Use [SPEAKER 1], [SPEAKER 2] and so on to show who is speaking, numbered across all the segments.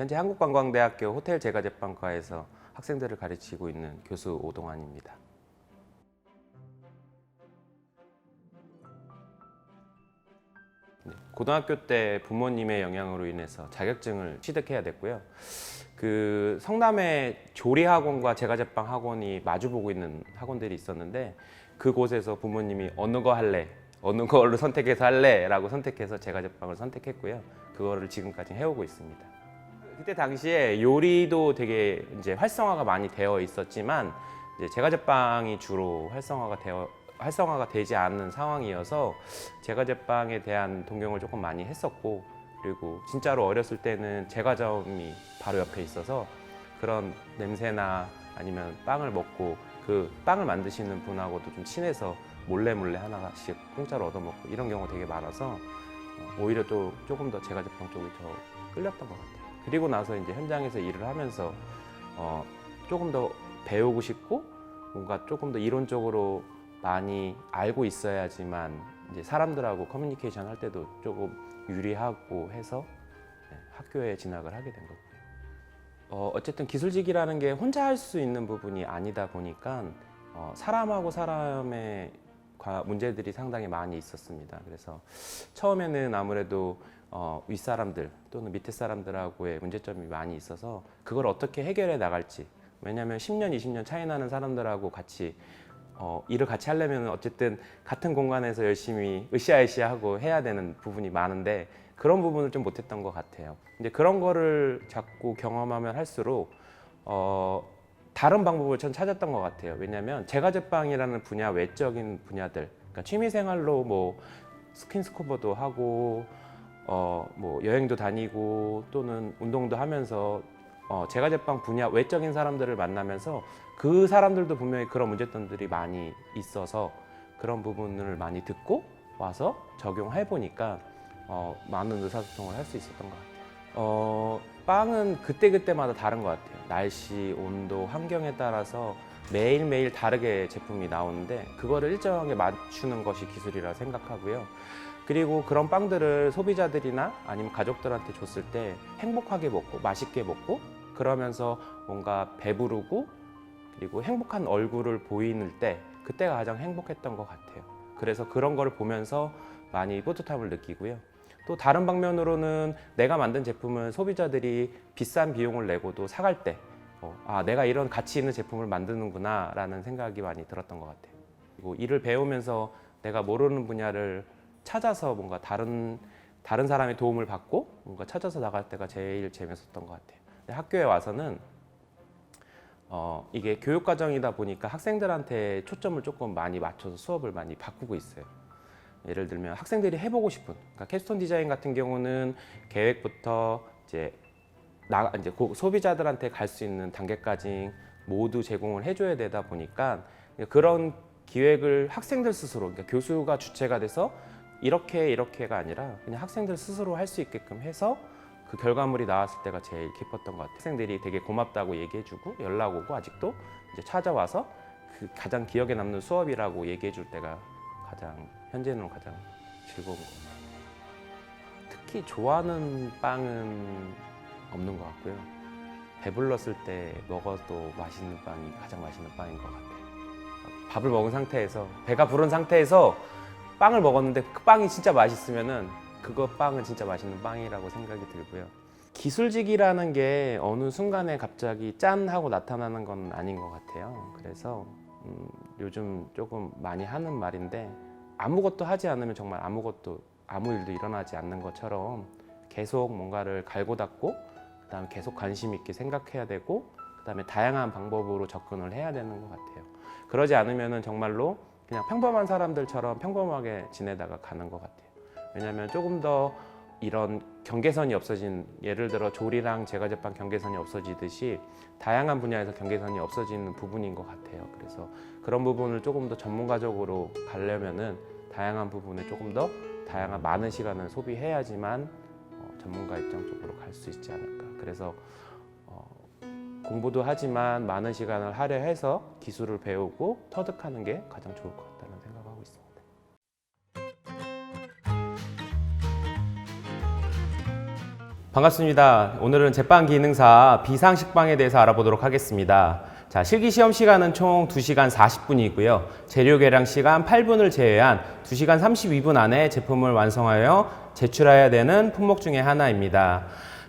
[SPEAKER 1] 현재 한국관광대학교 호텔 제과제빵과에서 학생들을 가르치고 있는 교수 오동환입니다. 고등학교 때 부모님의 영향으로 인해서 자격증을 취득해야 됐고요. 그 성남에 조리학원과 제과제빵 학원이 마주보고 있는 학원들이 있었는데 그곳에서 부모님이 어느 거 할래? 어느 걸로 선택해서 할래? 라고 선택해서 제과제빵을 선택했고요. 그거를 지금까지 해오고 있습니다. 그때 당시에 요리도 되게 이제 활성화가 많이 되어 있었지만 이제 제과제빵이 주로 활성화가 되지 않는 상황이어서 제과제빵에 대한 동경을 조금 많이 했었고, 그리고 진짜로 어렸을 때는 제과점이 바로 옆에 있어서 그런 냄새나 아니면 빵을 먹고 그 빵을 만드시는 분하고도 좀 친해서 몰래 하나씩 공짜로 얻어먹고 이런 경우가 되게 많아서 오히려 또 조금 더 제과제빵 쪽이 더 끌렸던 것 같아요. 그리고 나서 이제 현장에서 일을 하면서 조금 더 배우고 싶고 뭔가 조금 더 이론적으로 많이 알고 있어야지만 이제 사람들하고 커뮤니케이션 할 때도 조금 유리하고 해서 학교에 진학을 하게 된 거고요. 어쨌든 기술직이라는 게 혼자 할 수 있는 부분이 아니다 보니까 사람하고 사람의 문제들이 상당히 많이 있었습니다. 그래서 처음에는 아무래도 윗사람들 또는 밑에 사람들하고의 문제점이 많이 있어서 그걸 어떻게 해결해 나갈지, 왜냐하면 10년, 20년 차이 나는 사람들하고 같이 일을 같이 하려면 어쨌든 같은 공간에서 열심히 으쌰으쌰하고 해야 되는 부분이 많은데 그런 부분을 좀 못했던 것 같아요. 근데 그런 거를 자꾸 경험하면 할수록 다른 방법을 전 찾았던 것 같아요. 왜냐하면 제과제빵이라는 분야 외적인 분야들, 그러니까 취미생활로 뭐 스킨스쿠버도 하고 뭐 여행도 다니고 또는 운동도 하면서 제과제빵 분야 외적인 사람들을 만나면서 그 사람들도 분명히 그런 문제점들이 많이 있어서 그런 부분을 많이 듣고 와서 적용해 보니까 많은 의사소통을 할 수 있었던 것 같아요. 빵은 그때그때마다 다른 것 같아요. 날씨, 온도, 환경에 따라서 매일매일 다르게 제품이 나오는데 그거를 일정하게 맞추는 것이 기술이라 생각하고요. 그리고 그런 빵들을 소비자들이나 아니면 가족들한테 줬을 때 행복하게 먹고 맛있게 먹고 그러면서 뭔가 배부르고 그리고 행복한 얼굴을 보이는 때 그때가 가장 행복했던 것 같아요. 그래서 그런 거를 보면서 많이 뿌듯함을 느끼고요. 또 다른 방면으로는 내가 만든 제품은 소비자들이 비싼 비용을 내고도 사갈 때 내가 이런 가치 있는 제품을 만드는구나 라는 생각이 많이 들었던 것 같아요. 그리고 일을 배우면서 내가 모르는 분야를 찾아서 뭔가 다른 사람의 도움을 받고 뭔가 찾아서 나갈 때가 제일 재밌었던 것 같아요. 근데 학교에 와서는 이게 교육과정이다 보니까 학생들한테 초점을 조금 많이 맞춰서 수업을 많이 바꾸고 있어요. 예를 들면 학생들이 해보고 싶은, 그러니까 캡스톤 디자인 같은 경우는 계획부터 이제 소비자들한테 갈 수 있는 단계까지 모두 제공을 해줘야 되다 보니까 그런 기획을 학생들 스스로, 그러니까 교수가 주체가 돼서 이렇게가 아니라 그냥 학생들 스스로 할 수 있게끔 해서 그 결과물이 나왔을 때가 제일 기뻤던 것 같아요. 학생들이 되게 고맙다고 얘기해주고 연락 오고 아직도 이제 찾아와서 그 가장 기억에 남는 수업이라고 얘기해줄 때가 현재는 가장 즐거운 것 같아요. 특히 좋아하는 빵은 없는 것 같고요. 배불렀을 때 먹어도 맛있는 빵이 가장 맛있는 빵인 것 같아요. 밥을 먹은 상태에서 배가 부른 상태에서 빵을 먹었는데 그 빵이 진짜 맛있으면은 그거 빵은 진짜 맛있는 빵이라고 생각이 들고요. 기술직이라는 게 어느 순간에 갑자기 짠 하고 나타나는 건 아닌 것 같아요. 그래서 요즘 조금 많이 하는 말인데 아무것도 하지 않으면 정말 아무 일도 일어나지 않는 것처럼 계속 뭔가를 갈고 닦고 그다음에 계속 관심 있게 생각해야 되고 그다음에 다양한 방법으로 접근을 해야 되는 것 같아요. 그러지 않으면 정말로 그냥 평범한 사람들처럼 평범하게 지내다가 가는 것 같아요. 왜냐하면 조금 더 이런 경계선이 없어진, 예를 들어 조리랑 제과제빵 경계선이 없어지듯이 다양한 분야에서 경계선이 없어지는 부분인 것 같아요. 그래서 그런 부분을 조금 더 전문가적으로 가려면은 다양한 부분에 조금 더 많은 시간을 소비해야지만 전문가 입장 쪽으로 갈 수 있지 않을까. 그래서 공부도 하지만 많은 시간을 할애해서 기술을 배우고 터득하는 게 가장 좋을 것 같다는 생각하고 있습니다. 반갑습니다. 오늘은 제빵 기능사 비상식빵에 대해서 알아보도록 하겠습니다. 자, 실기 시험 시간은 총 2시간 40분이고요. 재료 계량 시간 8분을 제외한 2시간 32분 안에 제품을 완성하여 제출해야 되는 품목 중에 하나입니다.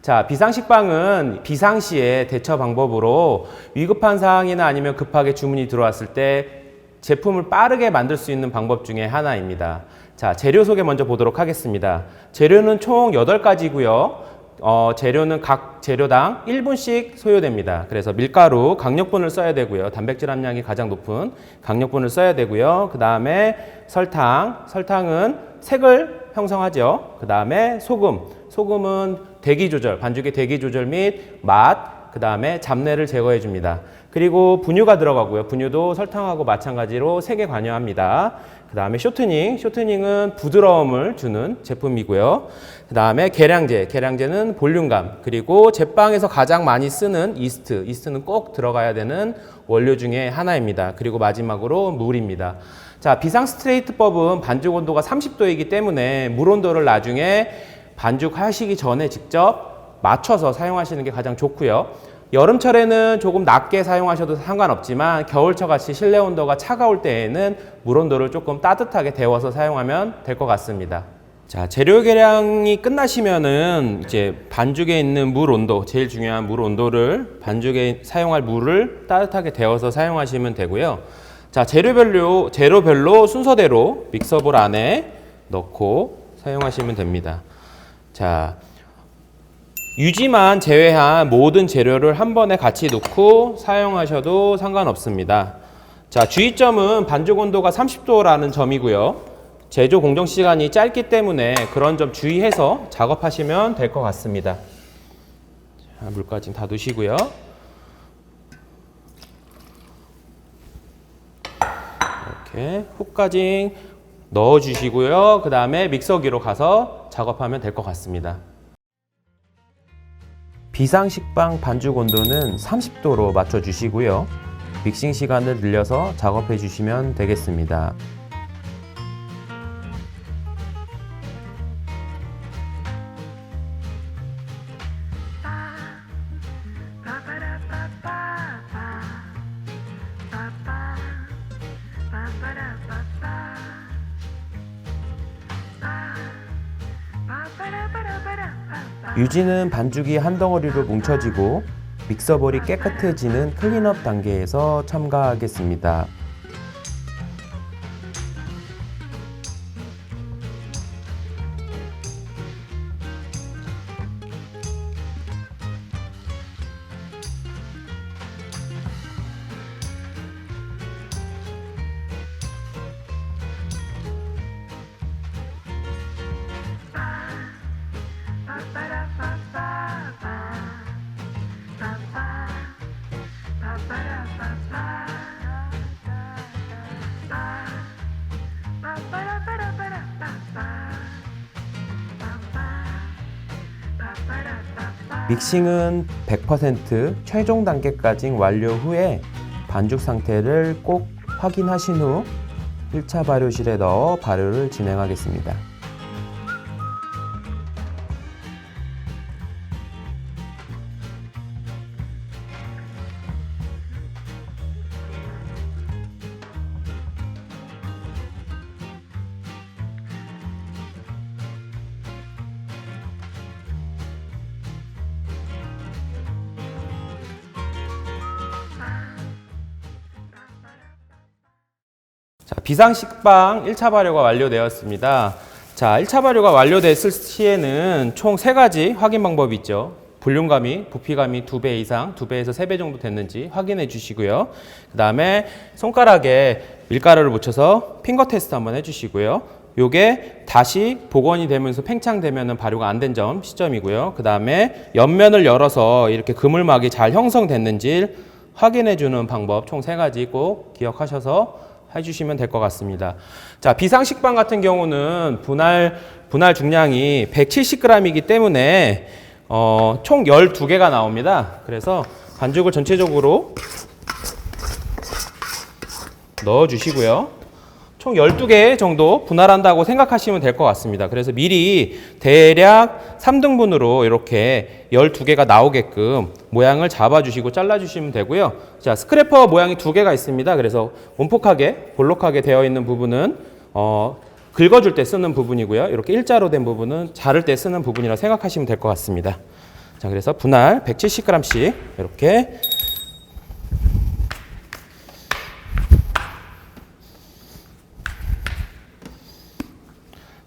[SPEAKER 1] 자, 비상식빵은 비상시에 대처 방법으로 위급한 사항이나 아니면 급하게 주문이 들어왔을 때 제품을 빠르게 만들 수 있는 방법 중에 하나입니다. 자, 재료 소개 먼저 보도록 하겠습니다. 재료는 총 8가지고요. 재료는 각 재료당 1분씩 소요됩니다. 그래서 밀가루, 강력분을 써야 되고요. 단백질 함량이 가장 높은 강력분을 써야 되고요. 그 다음에 설탕은 색을 형성하죠. 그 다음에 소금은 대기 조절, 반죽의 대기 조절 및 맛, 그 다음에 잡내를 제거해 줍니다. 그리고 분유가 들어가고요. 분유도 설탕하고 마찬가지로 색에 관여합니다. 그 다음에 쇼트닝은 부드러움을 주는 제품이고요. 그 다음에 계량제는 볼륨감, 그리고 제빵에서 가장 많이 쓰는 이스트는 꼭 들어가야 되는 원료 중에 하나입니다. 그리고 마지막으로 물입니다. 자, 비상 스트레이트법은 반죽 온도가 30도이기 때문에 물 온도를 나중에 반죽하시기 전에 직접 맞춰서 사용하시는 게 가장 좋고요. 여름철에는 조금 낮게 사용하셔도 상관없지만 겨울철 같이 실내 온도가 차가울 때에는 물 온도를 조금 따뜻하게 데워서 사용하면 될 것 같습니다. 자, 재료 계량이 끝나시면은 이제 반죽에 있는 물 온도, 제일 중요한 물 온도를 반죽에 사용할 물을 따뜻하게 데워서 사용하시면 되고요. 자, 재료별로 순서대로 믹서볼 안에 넣고 사용하시면 됩니다. 자, 유지만 제외한 모든 재료를 한 번에 같이 넣고 사용하셔도 상관없습니다. 자, 주의점은 반죽 온도가 30도라는 점이고요. 제조 공정 시간이 짧기 때문에 그런 점 주의해서 작업하시면 될 것 같습니다. 자, 물까지 다 넣으시고요. 이렇게 훅까지 넣어주시고요. 그 다음에 믹서기로 가서 작업하면 될 것 같습니다. 비상식빵 반죽 온도는 30도로 맞춰주시고요. 믹싱 시간을 늘려서 작업해 주시면 되겠습니다. 유지는 반죽이 한 덩어리로 뭉쳐지고 믹서볼이 깨끗해지는 클린업 단계에서 첨가하겠습니다. 믹싱은 100% 최종 단계까지 완료 후에 반죽 상태를 꼭 확인하신 후 1차 발효실에 넣어 발효를 진행하겠습니다. 자, 비상식빵 1차 발효가 완료되었습니다. 자, 1차 발효가 완료됐을 시에는 총 3가지 확인 방법이 있죠. 볼륨감이, 부피감이 2배 이상, 2배에서 3배 정도 됐는지 확인해 주시고요. 그 다음에 손가락에 밀가루를 묻혀서 핑거 테스트 한번 해주시고요. 요게 다시 복원이 되면서 팽창되면 발효가 안 된 점 시점이고요. 그 다음에 옆면을 열어서 이렇게 그물막이 잘 형성됐는지 확인해 주는 방법 총 3가지 꼭 기억하셔서 해주시면 될 것 같습니다. 자, 비상식빵 같은 경우는 분할 중량이 170g이기 때문에 총 12개가 나옵니다. 그래서 반죽을 전체적으로 넣어주시고요. 총 12개 정도 분할한다고 생각하시면 될 것 같습니다. 그래서 미리 대략 3등분으로 이렇게 12개가 나오게끔 모양을 잡아주시고 잘라주시면 되고요. 자, 스크래퍼 모양이 2개가 있습니다. 그래서 원폭하게, 볼록하게 되어 있는 부분은 긁어줄 때 쓰는 부분이고요. 이렇게 일자로 된 부분은 자를 때 쓰는 부분이라 생각하시면 될 것 같습니다. 자, 그래서 분할 170g씩 이렇게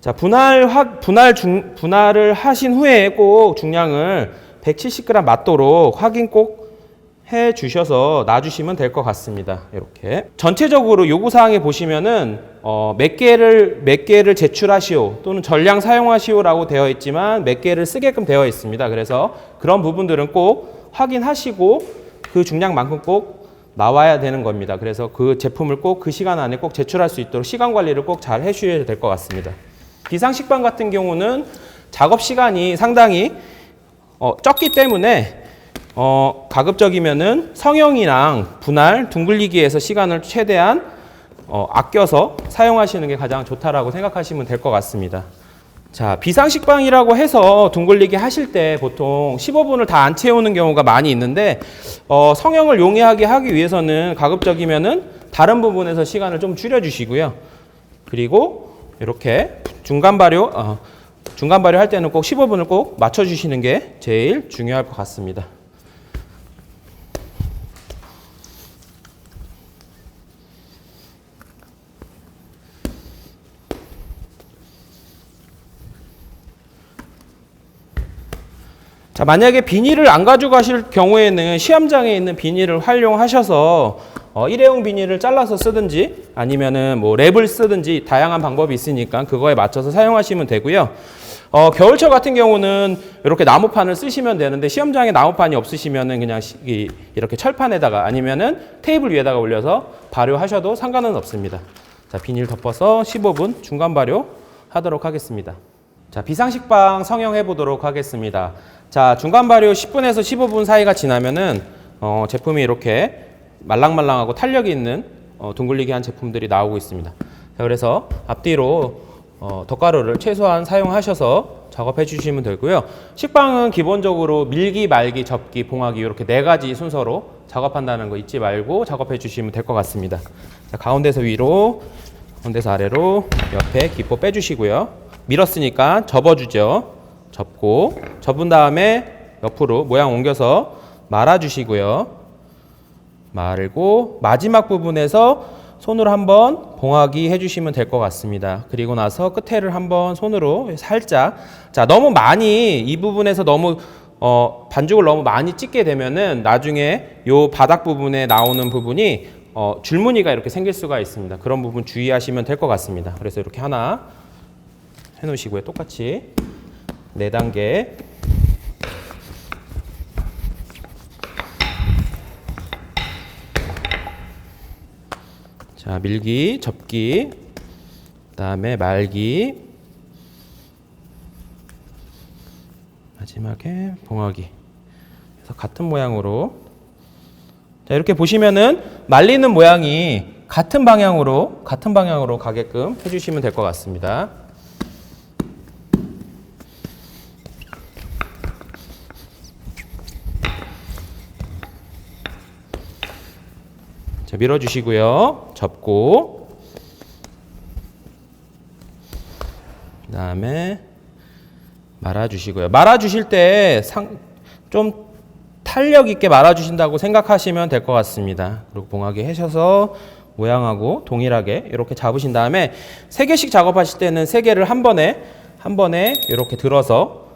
[SPEAKER 1] 자, 분할을 하신 후에 꼭 중량을 170g 맞도록 확인 꼭 해 주셔서 놔주시면 될 것 같습니다. 이렇게 전체적으로 요구사항에 보시면은 몇 개를 제출하시오 또는 전량 사용하시오라고 되어 있지만 몇 개를 쓰게끔 되어 있습니다. 그래서 그런 부분들은 꼭 확인하시고 그 중량만큼 꼭 나와야 되는 겁니다. 그래서 그 제품을 꼭 그 시간 안에 꼭 제출할 수 있도록 시간 관리를 꼭 잘 해주셔야 될 것 같습니다. 비상식빵 같은 경우는 작업 시간이 상당히 적기 때문에 가급적이면은 성형이랑 분할, 둥글리기에서 시간을 최대한 아껴서 사용하시는 게 가장 좋다라고 생각하시면 될 것 같습니다. 자, 비상식빵이라고 해서 둥글리기 하실 때 보통 15분을 다 안 채우는 경우가 많이 있는데 성형을 용이하게 하기 위해서는 가급적이면은 다른 부분에서 시간을 좀 줄여주시고요. 그리고 이렇게 중간 발효 할 때는 꼭 15분을 꼭 맞춰주시는 게 제일 중요할 것 같습니다. 자, 만약에 비닐을 안 가져가실 경우에는 시험장에 있는 비닐을 활용하셔서 일회용 비닐을 잘라서 쓰든지 아니면은 뭐 랩을 쓰든지 다양한 방법이 있으니까 그거에 맞춰서 사용하시면 되고요. 겨울철 같은 경우는 이렇게 나무판을 쓰시면 되는데 시험장에 나무판이 없으시면은 그냥 이렇게 철판에다가 아니면은 테이블 위에다가 올려서 발효하셔도 상관은 없습니다. 자, 비닐 덮어서 15분 중간 발효 하도록 하겠습니다. 자, 비상식빵 성형해 보도록 하겠습니다. 자, 중간 발효 10분에서 15분 사이가 지나면은 제품이 이렇게 말랑말랑하고 탄력이 있는 둥글리기 한 제품들이 나오고 있습니다. 자, 그래서 앞뒤로 덧가루를 최소한 사용하셔서 작업해 주시면 되고요. 식빵은 기본적으로 밀기, 말기, 접기, 봉하기 이렇게 4가지 순서로 작업한다는 거 잊지 말고 작업해 주시면 될 것 같습니다. 자, 가운데서 위로, 가운데서 아래로 옆에 기포 빼주시고요. 밀었으니까 접어주죠. 접고 접은 다음에 옆으로 모양 옮겨서 말아주시고요. 말고 마지막 부분에서 손으로 한번 봉하기 해주시면 될 것 같습니다. 그리고 나서 끝에를 한번 손으로 살짝, 자, 너무 많이 이 부분에서 너무 반죽을 너무 많이 찢게 되면은 나중에 요 바닥 부분에 나오는 부분이 줄무늬가 이렇게 생길 수가 있습니다. 그런 부분 주의하시면 될 것 같습니다. 그래서 이렇게 하나 해놓으시고요. 똑같이 4단계. 자, 밀기, 접기, 그다음에 말기, 마지막에 봉하기. 그래서 같은 모양으로. 자, 이렇게 보시면은 말리는 모양이 같은 방향으로 가게끔 해주시면 될 것 같습니다. 자, 밀어주시고요. 접고 그 다음에 말아주시고요. 말아주실 때 좀 탄력 있게 말아주신다고 생각하시면 될 것 같습니다. 그리고 봉하게 하셔서 모양하고 동일하게 이렇게 잡으신 다음에 3개씩 작업하실 때는 3개를 한 번에 이렇게 들어서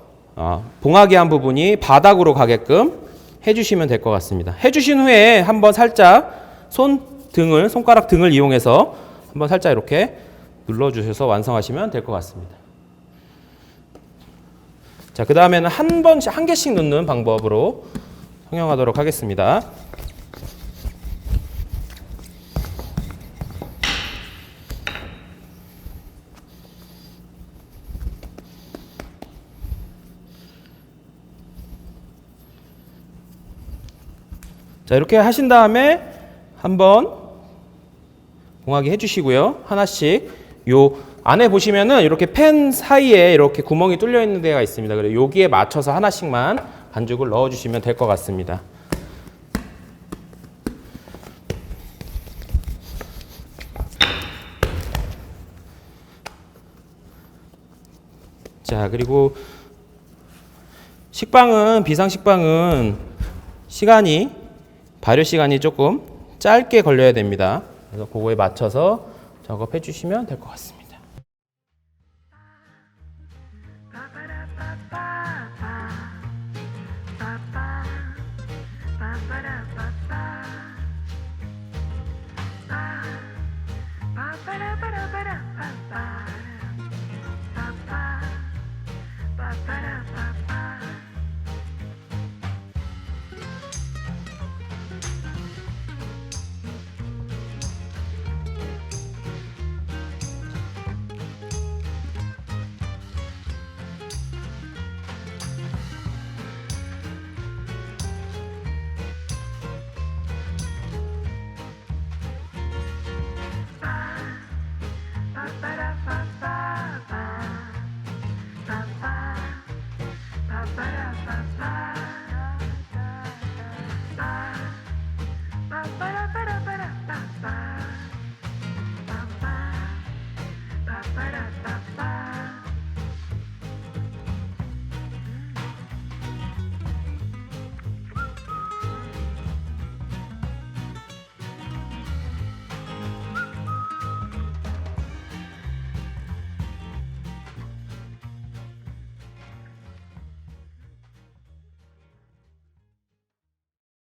[SPEAKER 1] 봉하게 한 부분이 바닥으로 가게끔 해주시면 될 것 같습니다. 해주신 후에 한번 살짝 손가락 등을 이용해서 한번 살짝 이렇게 눌러주셔서 완성하시면 될 것 같습니다. 자, 그 다음에는 한 개씩 넣는 방법으로 성형하도록 하겠습니다. 자, 이렇게 하신 다음에 한번 봉하게 해주시고요. 하나씩 요 안에 보시면은 이렇게 팬 사이에 이렇게 구멍이 뚫려 있는 데가 있습니다. 그래서 여기에 맞춰서 하나씩만 반죽을 넣어 주시면 될 것 같습니다. 자, 그리고 비상식빵은 발효 시간이 조금 짧게 걸려야 됩니다. 그래서 그거에 맞춰서 작업해 주시면 될 것 같습니다.
[SPEAKER 2] Ba ba ba